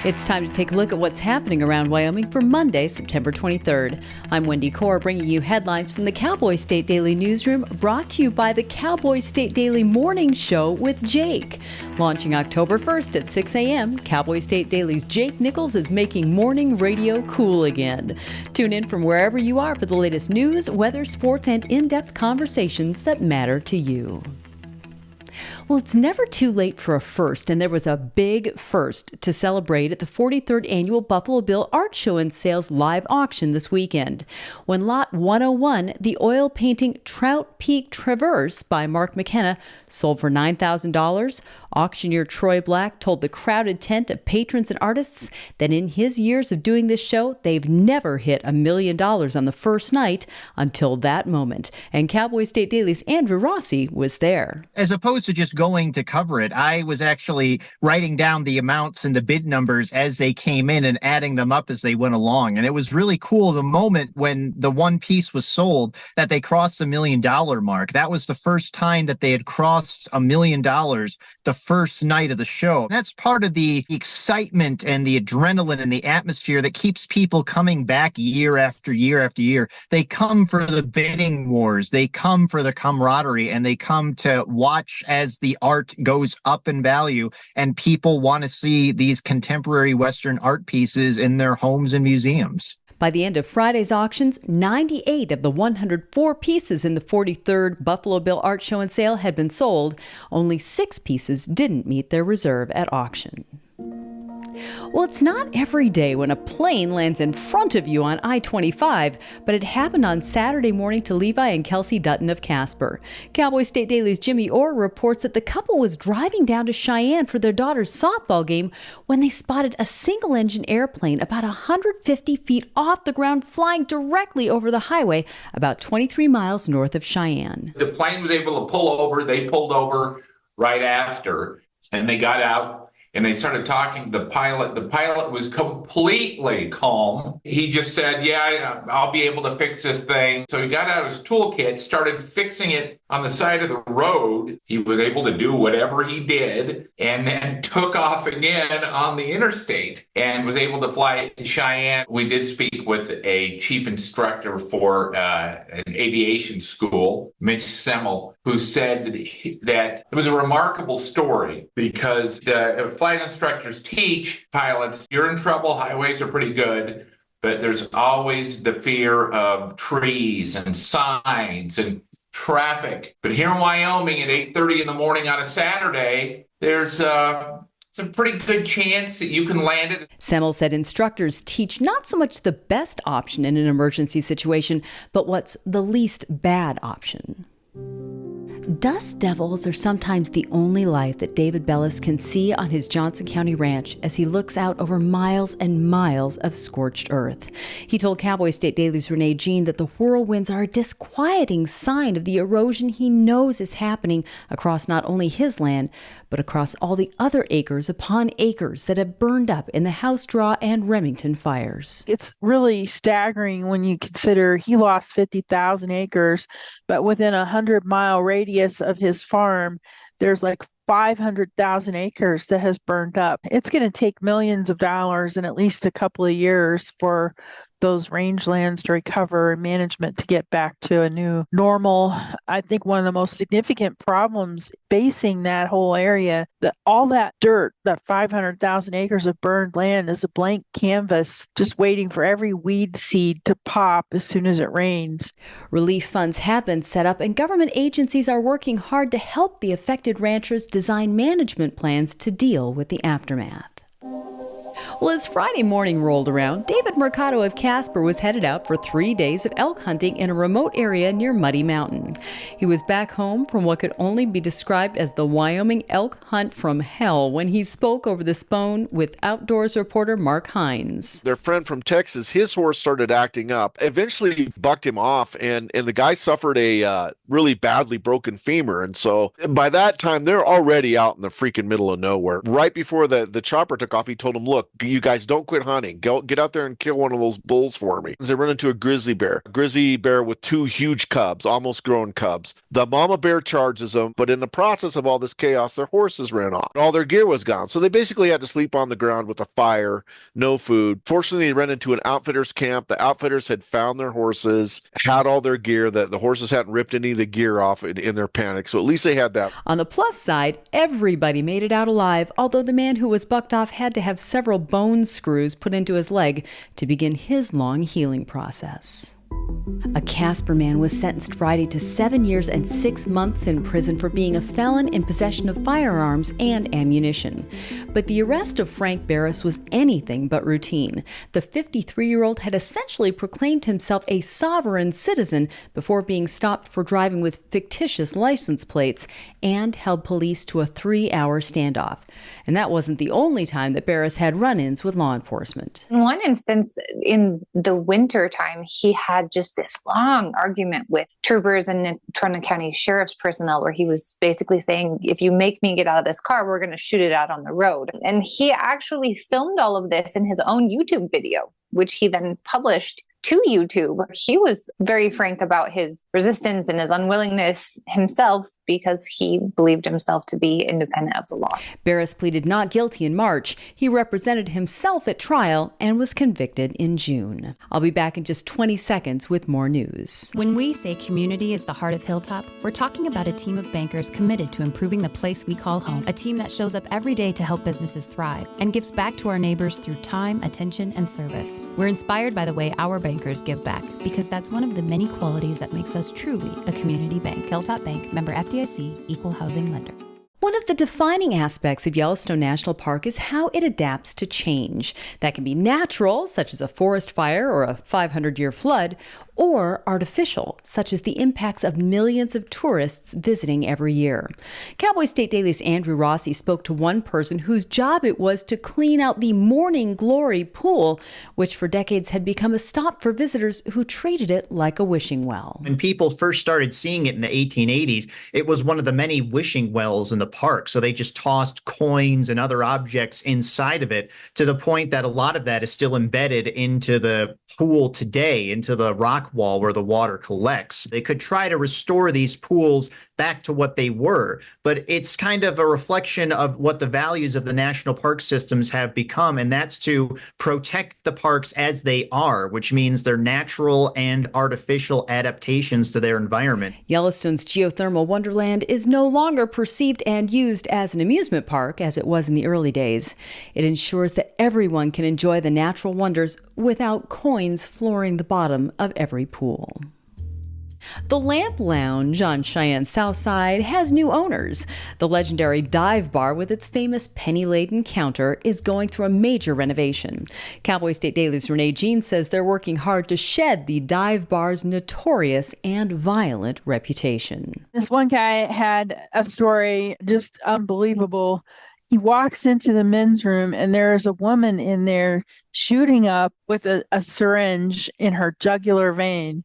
It's time to take a look at what's happening around Wyoming for Monday, September 23rd. I'm Wendy Corr, bringing you headlines from the Cowboy State Daily newsroom, brought to you by the Cowboy State Daily Morning Show with Jake. Launching October 1st at 6 a.m., Cowboy State Daily's Jake Nichols is making morning radio cool again. Tune in from wherever you are for the latest news, weather, sports, and in-depth conversations that matter to you. Well, it's never too late for a first, and there was a big first to celebrate at the 43rd Annual Buffalo Bill Art Show and Sales live auction this weekend, when Lot 101, the oil painting Trout Peak Traverse by Mark McKenna, sold for $9,000. Auctioneer Troy Black told the crowded tent of patrons and artists that in his years of doing this show, they've never hit $1 million on the first night until that moment. And Cowboy State Daily's Andrew Rossi was there. As opposed to just going to cover it, I was actually writing down the amounts and the bid numbers as they came in and adding them up as they went along. And it was really cool the moment when the one piece was sold that they crossed the $1 million mark. That was the first time that they had crossed $1 million the first night of the show. That's part of the excitement and the adrenaline and the atmosphere that keeps people coming back year after year after year. They come for the bidding wars, they come for the camaraderie, and they come to watch as the art goes up in value, and people want to see these contemporary Western art pieces in their homes and museums. By the end of Friday's auctions, 98 of the 104 pieces in the 43rd Buffalo Bill Art Show and Sale had been sold. Only 6 pieces didn't meet their reserve at auction. Well, it's not every day when a plane lands in front of you on I-25, but it happened on Saturday morning to Levi and Kelsey Dutton of Casper. Cowboy State Daily's Jimmy Orr reports that the couple was driving down to Cheyenne for their daughter's softball game when they spotted a single-engine airplane about 150 feet off the ground flying directly over the highway about 23 miles north of Cheyenne. The plane was able to pull over. They pulled over right after, and they got out. And they started talking to the pilot. The pilot was completely calm. He just said, yeah, I'll be able to fix this thing. So he got out his toolkit, started fixing it on the side of the road. He was able to do whatever he did, and then took off again on the interstate and was able to fly to Cheyenne. We did speak with a chief instructor for an aviation school, Mitch Semmel, who said that it was a remarkable story because the flight instructors teach pilots, you're in trouble, highways are pretty good, but there's always the fear of trees and signs and traffic. But here in Wyoming at 8:30 in the morning on a Saturday, there's it's a pretty good chance that you can land it. Semmel said instructors teach not so much the best option in an emergency situation, but what's the least bad option. Dust devils are sometimes the only life that David Bellis can see on his Johnson County ranch as he looks out over miles and miles of scorched earth. He told Cowboy State Daily's Renee Jean that the whirlwinds are a disquieting sign of the erosion he knows is happening across not only his land, but across all the other acres upon acres that have burned up in the House Draw and Remington fires. It's really staggering when you consider he lost 50,000 acres, but within a 100-mile radius of his farm, there's like 500,000 acres that has burned up. It's going to take millions of dollars and at least a couple of years for those rangelands to recover and management to get back to a new normal. I think one of the most significant problems facing that whole area, that all that dirt, that 500,000 acres of burned land is a blank canvas just waiting for every weed seed to pop as soon as it rains. Relief funds have been set up and government agencies are working hard to help the affected ranchers design management plans to deal with the aftermath. Well, as Friday morning rolled around, David Mercado of Casper was headed out for 3 days of elk hunting in a remote area near Muddy Mountain. He was back home from what could only be described as the Wyoming elk hunt from hell when he spoke over the phone with Outdoors reporter Mark Hines. Their friend from Texas, his horse started acting up. Eventually he bucked him off, and the guy suffered a really badly broken femur. And so by that time, they're already out in the freaking middle of nowhere. Right before the chopper took off, he told him, look, you guys don't quit hunting. Go get out there and kill one of those bulls for me. They run into a grizzly bear with two huge cubs, almost grown cubs. The mama bear charges them, but in the process of all this chaos, their horses ran off. All their gear was gone. So they basically had to sleep on the ground with a fire, no food. Fortunately, they ran into an outfitter's camp. The outfitters had found their horses, had all their gear. The horses hadn't ripped any of the gear off in their panic. So at least they had that. On the plus side, everybody made it out alive, although the man who was bucked off had to have several bone screws put into his leg to begin his long healing process. A Casper man was sentenced Friday to 7 years and 6 months in prison for being a felon in possession of firearms and ammunition. But the arrest of Frank Barris was anything but routine. The 53-year-old had essentially proclaimed himself a sovereign citizen before being stopped for driving with fictitious license plates and held police to a 3-hour standoff. And that wasn't the only time that Barris had run-ins with law enforcement. In one instance, in the winter time, he had just this long argument with troopers and Toronto County Sheriff's personnel where he was basically saying, if you make me get out of this car, we're going to shoot it out on the road. And he actually filmed all of this in his own YouTube video, which he then published to YouTube. He was very frank about his resistance and his unwillingness himself because he believed himself to be independent of the law. Barris pleaded not guilty in March. He represented himself at trial and was convicted in June. I'll be back in just 20 seconds with more news. When we say community is the heart of Hilltop, we're talking about a team of bankers committed to improving the place we call home. A team that shows up every day to help businesses thrive and gives back to our neighbors through time, attention, and service. We're inspired by the way our bankers give back because that's one of the many qualities that makes us truly a community bank. Hilltop Bank, member FDIC, equal housing lender. One of the defining aspects of Yellowstone National Park is how it adapts to change. That can be natural, such as a forest fire or a 500-year flood, or artificial, such as the impacts of millions of tourists visiting every year. Cowboy State Daily's Andrew Rossi spoke to one person whose job it was to clean out the Morning Glory pool, which for decades had become a stop for visitors who treated it like a wishing well. When people first started seeing it in the 1880s, it was one of the many wishing wells in the park. So they just tossed coins and other objects inside of it to the point that a lot of that is still embedded into the pool today, into the rock wall where the water collects. They could try to restore these pools back to what they were, but it's kind of a reflection of what the values of the national park systems have become, and that's to protect the parks as they are, which means they're natural and artificial adaptations to their environment. Yellowstone's geothermal wonderland is no longer perceived and used as an amusement park as it was in the early days. It ensures that everyone can enjoy the natural wonders without coins flooring the bottom of every pool. The Lamp Lounge on Cheyenne's South Side has new owners. The legendary dive bar with its famous penny-laden counter is going through a major renovation. Cowboy State Daily's Renee Jean says they're working hard to shed the dive bar's notorious and violent reputation. This one guy had a story just unbelievable. He walks into the men's room and there's a woman in there shooting up with a syringe in her jugular vein.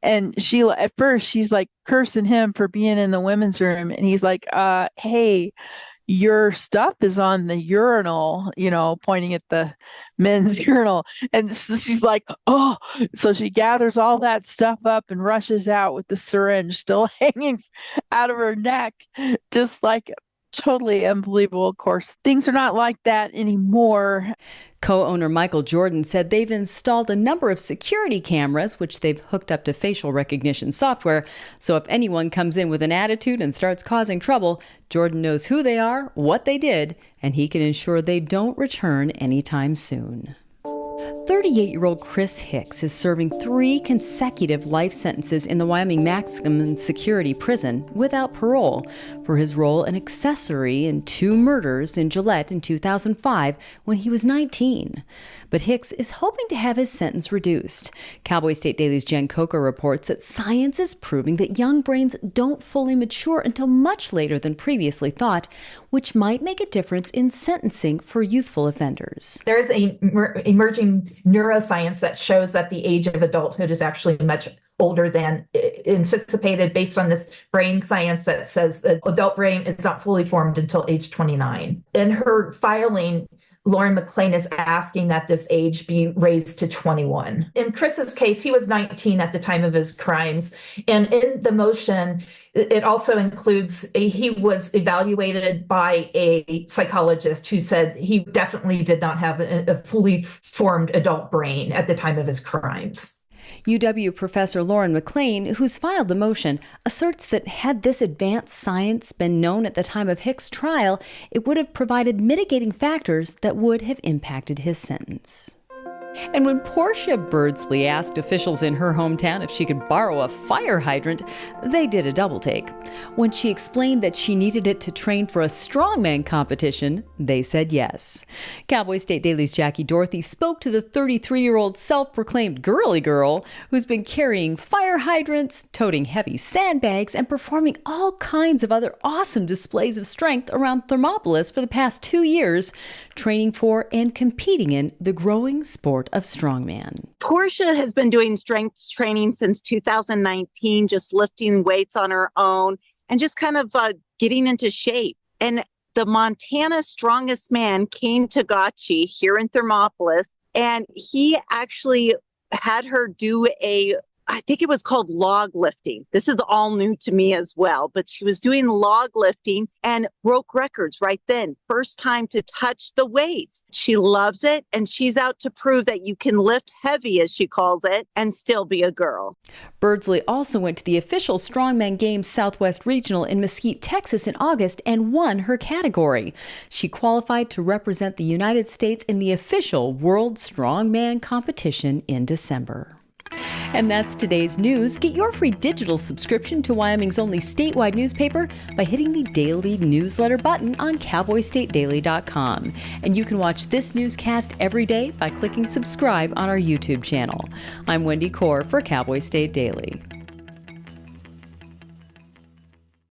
And at first she's like cursing him for being in the women's room. And he's like, hey, your stuff is on the urinal, pointing at the men's urinal. And so she's like, oh, so she gathers all that stuff up and rushes out with the syringe still hanging out of her neck, just like totally unbelievable. Of course, things are not like that anymore. Co-owner Michael Jordan said they've installed a number of security cameras, which they've hooked up to facial recognition software. So if anyone comes in with an attitude and starts causing trouble, Jordan knows who they are, what they did, and he can ensure they don't return anytime soon. 38-year-old Chris Hicks is serving 3 consecutive life sentences in the Wyoming maximum security prison without parole for his role in accessory in 2 murders in Gillette in 2005 when he was 19. But Hicks is hoping to have his sentence reduced. Cowboy State Daily's Jen Coker reports that science is proving that young brains don't fully mature until much later than previously thought, which might make a difference in sentencing for youthful offenders. There is a emerging neuroscience that shows that the age of adulthood is actually much older than anticipated based on this brain science that says the adult brain is not fully formed until age 29. In her filing Lauren McLean is asking that this age be raised to 21. In Chris's case, he was 19 at the time of his crimes. And in the motion, it also includes he was evaluated by a psychologist who said he definitely did not have a fully formed adult brain at the time of his crimes. UW professor Lauren McLean, who's filed the motion, asserts that had this advanced science been known at the time of Hick's trial, it would have provided mitigating factors that would have impacted his sentence. And when Portia Birdsley asked officials in her hometown if she could borrow a fire hydrant, they did a double take. When she explained that she needed it to train for a strongman competition, they said yes. Cowboy State Daily's Jackie Dorothy spoke to the 33-year-old self-proclaimed girly girl who's been carrying fire hydrants, toting heavy sandbags, and performing all kinds of other awesome displays of strength around Thermopolis for the past 2 years, training for and competing in the growing sport of strongman. Portia has been doing strength training since 2019, just lifting weights on her own and just kind of getting into shape. And the Montana Strongest Man came to Gotchi here in Thermopolis, and he actually had her do I think it was called log lifting. This is all new to me as well, but she was doing log lifting and broke records right then. First time to touch the weights. She loves it, and she's out to prove that you can lift heavy, as she calls it, and still be a girl. Birdsley also went to the official Strongman Games Southwest Regional in Mesquite, Texas in August and won her category. She qualified to represent the United States in the official World Strongman competition in December. And that's today's news. Get your free digital subscription to Wyoming's only statewide newspaper by hitting the daily newsletter button on cowboystatedaily.com. And you can watch this newscast every day by clicking subscribe on our YouTube channel. I'm Wendy Corr for Cowboy State Daily.